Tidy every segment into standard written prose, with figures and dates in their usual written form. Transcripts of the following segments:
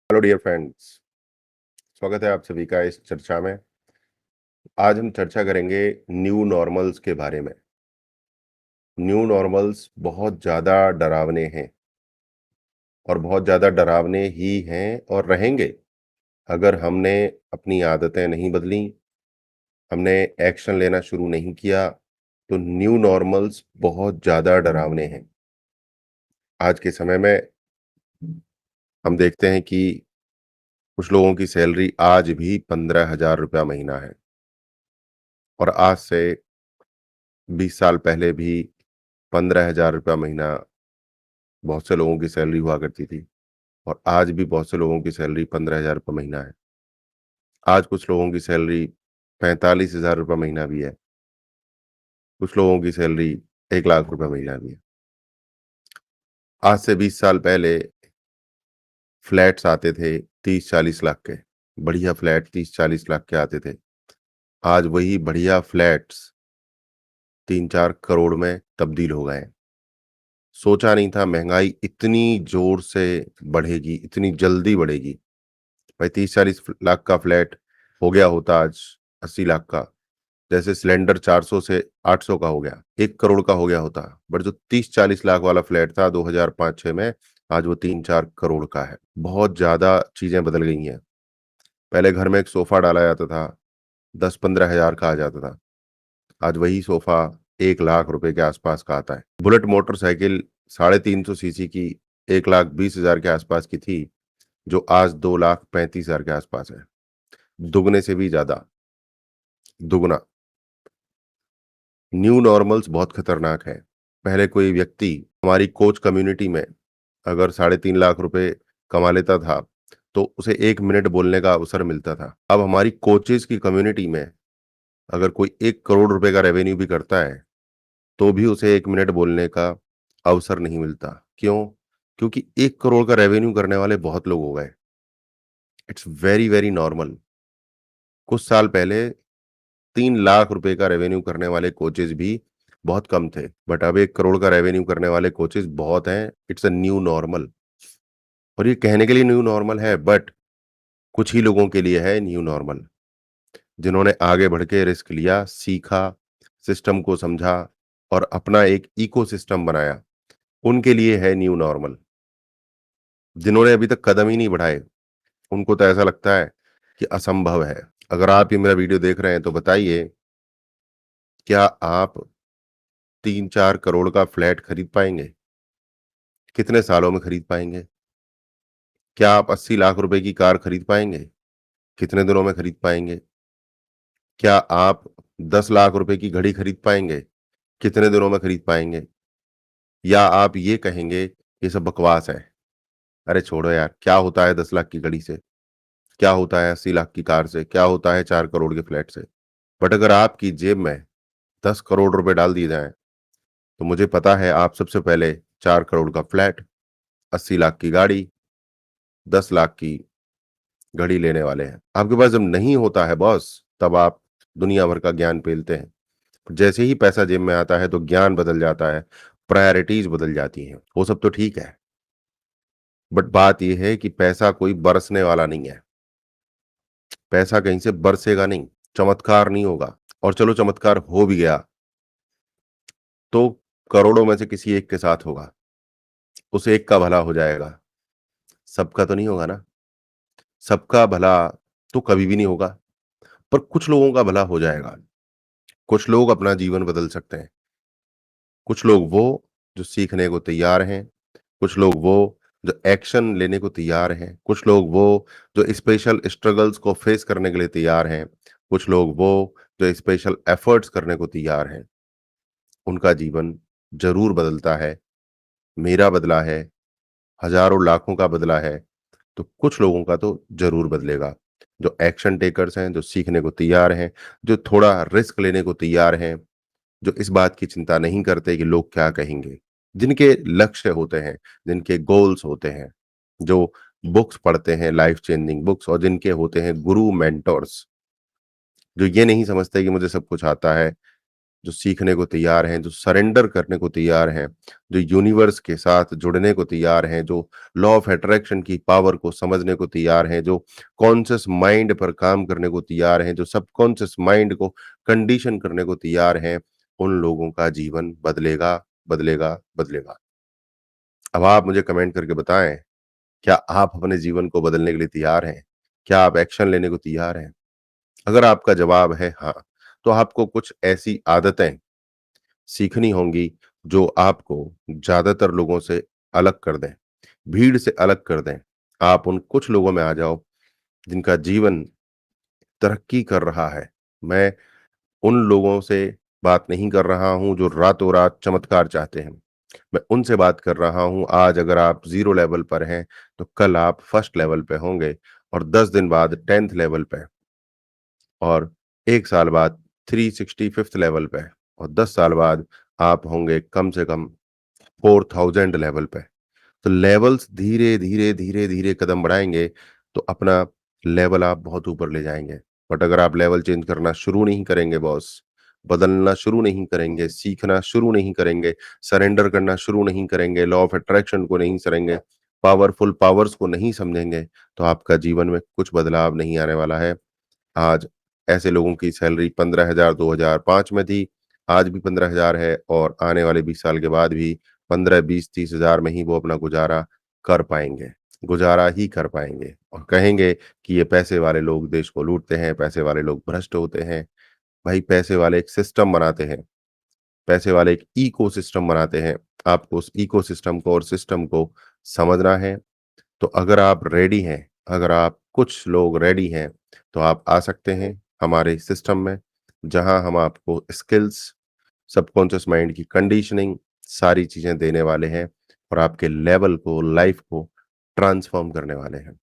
Hello dear friends. स्वागत है आप सभी का इस चर्चा में। आज हम चर्चा करेंगे न्यू नॉर्मल्स के बारे में। न्यू नॉर्मल्स बहुत ज़्यादा डरावने हैं और बहुत ज़्यादा डरावने ही हैं और रहेंगे अगर हमने अपनी आदतें नहीं बदली, हमने एक्शन लेना शुरू नहीं किया, तो न्यू नॉर्मल्स बहुत ज़्यादा डरावने हैं। आज के समय में हम देखते हैं कि कुछ लोगों की सैलरी आज भी 15,000 रुपया महीना है और आज से 20 साल पहले भी 15,000 रुपया महीना बहुत से लोगों की सैलरी हुआ करती थी और आज भी बहुत से लोगों की सैलरी 15,000 रुपये महीना है। आज कुछ लोगों की सैलरी 45,000 रुपये महीना भी है, कुछ लोगों की सैलरी 1 लाख रुपये महीना भी है। आज से 20 साल पहले फ्लैट्स आते थे 30-40 लाख के, बढ़िया फ्लैट 30-40 लाख के आते थे। आज वही बढ़िया फ्लैट्स 3-4 करोड़ में तब्दील हो गए हैं। सोचा नहीं था महँगाई इतनी ज़ोर से बढ़ेगी, इतनी जल्दी बढ़ेगी। भाई 30-40 लाख का फ्लैट हो गया होता आज 80 लाख का, जैसे सिलेंडर 400 से 800 का हो गया, 1 करोड़ का हो गया होता। बट जो 30-40 लाख वाला फ्लैट था 2005-6 में, आज वो 3-4 करोड़ का है। बहुत ज़्यादा चीज़ें बदल गई हैं। पहले घर में एक सोफ़ा डाला जाता था, 10-15 हज़ार का आ जाता था। आज वही सोफ़ा 1 लाख रुपए के आसपास का आता है। बुलेट मोटरसाइकिल 350 सीसी की 1,20,000 के आसपास की थी, जो आज 2,35,000 के आसपास है। दुगने से भी ज़्यादा, दुगना। न्यू नॉर्मल्स बहुत खतरनाक है। पहले कोई व्यक्ति हमारी कोच कम्युनिटी में अगर 3.5 लाख रुपए कमा लेता था, तो उसे 1 मिनट बोलने का अवसर मिलता था। अब हमारी कोचेज़ की कम्युनिटी में अगर कोई 1 करोड़ रुपए का रेवेन्यू भी करता है, तो भी उसे 1 मिनट बोलने का अवसर नहीं मिलता। क्यों? क्योंकि 1 करोड़ का रेवेन्यू करने वाले बहुत लोग हो गए। It's very, very normal. कुछ साल पहले 3 लाख रुपए का रेवेन्यू करने वाले कोचेज़ भी बहुत कम थे, बट अब 1 करोड़ का रेवेन्यू करने वाले कोचेज़ बहुत हैं। इट्स अ न्यू नॉर्मल और ये कहने के लिए न्यू नॉर्मल है, बट कुछ ही लोगों के लिए है न्यू नॉर्मल, जिन्होंने आगे बढ़ के रिस्क लिया, सीखा, सिस्टम को समझा और अपना एक इकोसिस्टम बनाया, उनके लिए है न्यू नॉर्मल। जिन्होंने अभी तक कदम ही नहीं बढ़ाए, उनको तो ऐसा लगता है कि असंभव है। अगर आप ये मेरा वीडियो देख रहे हैं तो बताइए, क्या आप 3-4 करोड़ का फ्लैट खरीद पाएँगे? कितने सालों में खरीद पाएँगे? क्या आप 80 लाख रुपए की कार खरीद पाएँगे? कितने दिनों में खरीद पाएँगे? क्या आप 10 लाख रुपए की घड़ी खरीद पाएँगे? कितने दिनों में खरीद पाएँगे? या आप ये कहेंगे, ये सब बकवास है, अरे छोड़ो यार, क्या होता है 10 लाख की घड़ी से? क्या होता है 80 लाख की कार से? क्या होता है 4 करोड़ के फ्लैट से? बट अगर आपकी जेब में 10 करोड़ रुपए डाल दिए जाएँ, तो मुझे पता है आप सबसे पहले 4 करोड़ का फ्लैट, 80 लाख की गाड़ी, 10 लाख की घड़ी लेने वाले हैं। आपके पास जब नहीं होता है बॉस, तब आप दुनिया भर का ज्ञान पेलते हैं। जैसे ही पैसा जेब में आता है तो ज्ञान बदल जाता है, प्रायोरिटीज़ बदल जाती हैं। वो सब तो ठीक है, बट बात ये है कि पैसा कोई बरसने वाला नहीं है। पैसा कहीं से बरसेगा नहीं, चमत्कार नहीं होगा और चलो चमत्कार हो भी गया, तो करोड़ों में से किसी एक के साथ होगा। उस एक का भला हो जाएगा, सबका तो नहीं होगा ना। सबका भला तो कभी भी नहीं होगा, पर कुछ लोगों का भला हो जाएगा। कुछ लोग अपना जीवन बदल सकते हैं। कुछ लोग वो जो सीखने को तैयार हैं, कुछ लोग वो जो एक्शन लेने को तैयार हैं, कुछ लोग वो जो स्पेशल स्ट्रगल्स को फेस करने के लिए तैयार हैं, कुछ लोग वो जो स्पेशल एफर्ट्स करने को तैयार हैं। उनका जीवन ज़रूर बदलता है, मेरा बदला है, हज़ारों लाखों का बदला है, तो कुछ लोगों का तो ज़रूर बदलेगा। जो एक्शन टेकर्स हैं, जो सीखने को तैयार हैं, जो थोड़ा रिस्क लेने को तैयार हैं, जो इस बात की चिंता नहीं करते कि लोग क्या कहेंगे। जिनके लक्ष्य होते हैं, जिनके गोल्स होते हैं, जो बुक्स पढ़ते हैं लाइफ चेंजिंग बुक्स और जिनके होते हैं गुरु मेंटर्स, जो ये नहीं समझते कि मुझे सब कुछ आता है, जो सीखने को तैयार हैं, जो सरेंडर करने को तैयार हैं, जो यूनिवर्स के साथ जुड़ने को तैयार हैं, जो लॉ ऑफ अट्रैक्शन की पावर को समझने को तैयार हैं, जो कॉन्शियस माइंड पर काम करने को तैयार हैं, जो सबकॉन्शियस माइंड को कंडीशन करने को तैयार हैं, उन लोगों का जीवन बदलेगा, बदलेगा, बदलेगा। अब आप मुझे कमेंट करके बताएँ, क्या आप अपने जीवन को बदलने के लिए तैयार हैं? क्या आप एक्शन लेने को तैयार हैं? अगर आपका जवाब है हाँ, तो आपको कुछ ऐसी आदतें सीखनी होंगी जो आपको ज़्यादातर लोगों से अलग कर दें, भीड़ से अलग कर दें। आप उन कुछ लोगों में आ जाओ जिनका जीवन तरक्की कर रहा है। मैं उन लोगों से बात नहीं कर रहा हूँ जो रातों-रात चमत्कार चाहते हैं। मैं उनसे बात कर रहा हूँ आज अगर आप 0 लेवल पर हैं, तो कल आप फर्स्ट लेवल पे होंगे और 10 दिन बाद 10th लेवल पे और 1 साल बाद 365th लेवल पे और 10 साल बाद आप होंगे कम से कम 4000 लेवल पे। तो लेवल्स धीरे-धीरे, धीरे-धीरे कदम बढ़ाएँगे, तो अपना लेवल आप बहुत ऊपर ले जाएँगे। बट अगर आप लेवल चेंज करना शुरू नहीं करेंगे बॉस, बदलना शुरू नहीं करेंगे, सीखना शुरू नहीं करेंगे, सरेंडर करना शुरू नहीं करेंगे, लॉ ऑफ अट्रैक्शन को नहीं सरेंगे, पावरफुल पावर्स को नहीं समझेंगे, तो आपका जीवन में कुछ बदलाव नहीं आने वाला है। आज ऐसे लोगों की सैलरी 15,000 2005 में थी, आज भी 15,000 है और आने वाले 20 साल के बाद भी 15, 20, 30,000 में ही वो अपना गुज़ारा कर पाएँगे। गुज़ारा ही कर पाएँगे और कहेंगे कि ये पैसे वाले लोग देश को लूटते हैं, पैसे वाले लोग भ्रष्ट होते हैं। भाई पैसे वाले एक सिस्टम बनाते हैं, पैसे वाले एक इकोसिस्टम बनाते हैं। आपको उस इकोसिस्टम को और सिस्टम को समझना है। तो अगर आप रेडी हैं, अगर आप कुछ लोग रेडी हैं, तो आप आ सकते हैं हमारे सिस्टम में, जहाँ हम आपको स्किल्स, सबकॉन्शियस माइंड की कंडीशनिंग, सारी चीज़ें देने वाले हैं और आपके लेवल को, लाइफ को ट्रांसफ़ॉर्म करने वाले हैं।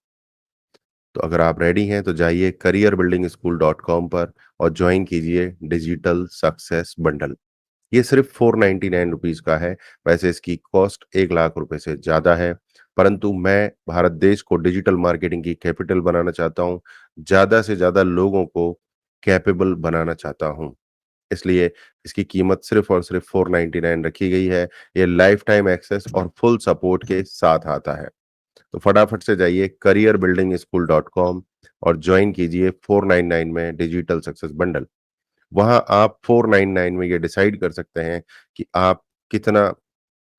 तो अगर आप रेडी हैं, तो जाइए careerbuildingschool.com पर और जॉइन कीजिए डिजिटल सक्सेस बंडल। ये सिर्फ़ ₹499 का है, वैसे इसकी कॉस्ट 1 लाख रुपए से ज़्यादा है, परंतु मैं भारत देश को डिजिटल मार्केटिंग की कैपिटल बनाना चाहता हूँ, ज़्यादा से ज़्यादा लोगों को कैपेबल बनाना चाहता हूँ। इसलिए इसकी कीमत सिर्फ़ और सिर्फ़ 499 रखी गई है, ये लाइफ़ टाइम एक्सेस और फुल सपोर्ट के साथ आता है। तो फटाफट से जाइए careerbuildingschool.com और जॉइन कीजिए 499 में डिजिटल सक्सेस बंडल। वहाँ आप 499 में ये डिसाइड कर सकते हैं कि आप कितना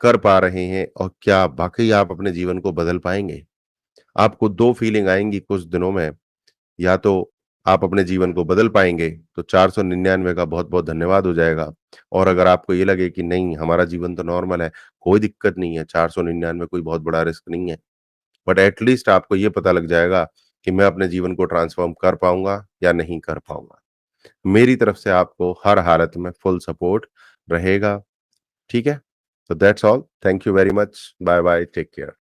कर पा रहे हैं और क्या वाक़ई आप अपने जीवन को बदल पाएँगे? आपको 2 फीलिंग आएँगी कुछ दिनों में, या तो आप अपने जीवन को बदल पाएँगे, तो 499 का बहुत-बहुत धन्यवाद हो जाएगा और अगर आपको ये लगे कि नहीं हमारा जीवन तो नॉर्मल है, कोई दिक्कत नहीं है, 499 कोई बहुत बड़ा रिस्क नहीं है। बट एट लीस्ट आपको ये पता लग जाएगा कि मैं अपने जीवन को ट्रांसफ़ॉर्म कर पाऊँगा या नहीं कर पाऊँगा। मेरी तरफ से आपको हर हालत में फुल सपोर्ट रहेगा, ठीक है? So that's all. Thank you very much. Bye bye. Take care.